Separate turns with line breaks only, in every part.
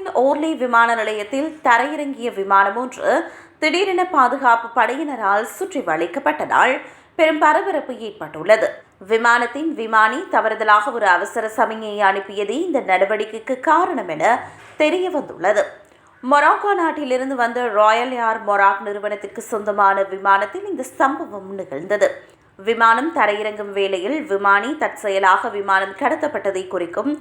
பிரான்சின் ஓர்லி விமான நிலையத்தில் தரையிறங்கிய விமானம் ஒன்று திடீரென பாதுகாப்பு படையினரால் சுற்றி வளைக்கப்பட்டதால் பெரும் பரபரப்பு ஏற்பட்டுள்ளது. விமானத்தின் விமானி தவறுதலாக ஒரு அவசர சமிக்ஞையை அனுப்பியதே இந்த நடவடிக்கைக்கு காரணம் என தெரிய வந்துள்ளது. மொராக்கோ நாட்டிலிருந்து வந்த ராயல் ஏர் மொராக் நிறுவனத்திற்கு சொந்தமான விமானத்தில் இந்த சம்பவம் நிகழ்ந்தது. விமானம் தரையிறங்கும் வேளையில் விமானி தற்செயலாக விமானம் கடத்தப்பட்டதை குறிக்கும்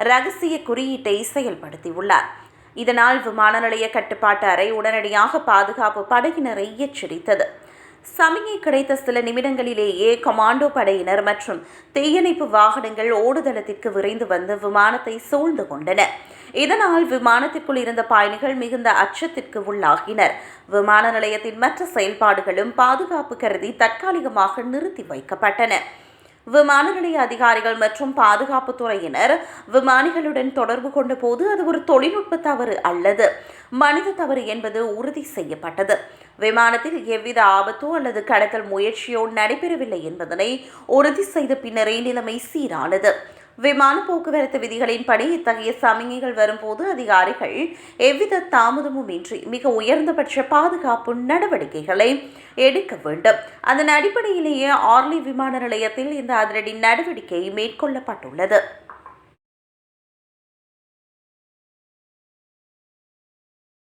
ரகசிய குறியீட்டை செயல்படுத்தியுள்ளார். இதனால் விமான நிலைய கட்டுப்பாட்டு அறை உடனடியாக பாதுகாப்பு படையினரை எச்சரித்தது. சமிக்ஞை கிடைத்த சில நிமிடங்களிலேயே கமாண்டோ படையினர் மற்றும் தீயணைப்பு வாகனங்கள் ஓடுதளத்திற்கு விரைந்து வந்து விமானத்தை சூழ்ந்து கொண்டன. இதனால் விமானத்திற்குள் இருந்த பயணிகள் மிகுந்த அச்சத்திற்கு உள்ளாகினர். விமான நிலையத்தின் மற்ற செயல்பாடுகளும் பாதுகாப்பு கருதி தற்காலிகமாக நிறுத்தி வைக்கப்பட்டன. விமான நிலைய அதிகாரிகள் மற்றும் பாதுகாப்பு துறையினர் விமானிகளுடன் தொடர்பு கொண்ட போது அது ஒரு தொழில்நுட்ப தவறு அல்லது மனித தவறு என்பது உறுதி செய்யப்பட்டது. விமானத்தில் எவ்வித ஆபத்தோ அல்லது கடத்தல் முயற்சியோ நடைபெறவில்லை என்பதனை உறுதி செய்த பின்னரே நிலைமை சீரானது. விமான போக்குவரத்து விதிகளின்படி இத்தகைய சமிக்ஞைகள் வரும்போது அதிகாரிகள் எவ்வித தாமதமும் இன்றி மிக உயர்ந்தபட்ச பாதுகாப்பு நடவடிக்கைகளை எடுக்க வேண்டும். அதன் அடிப்படையிலேயே ஆர்லி விமான நிலையத்தில் இந்த அதிரடி நடவடிக்கை மேற்கொள்ளப்பட்டுள்ளது.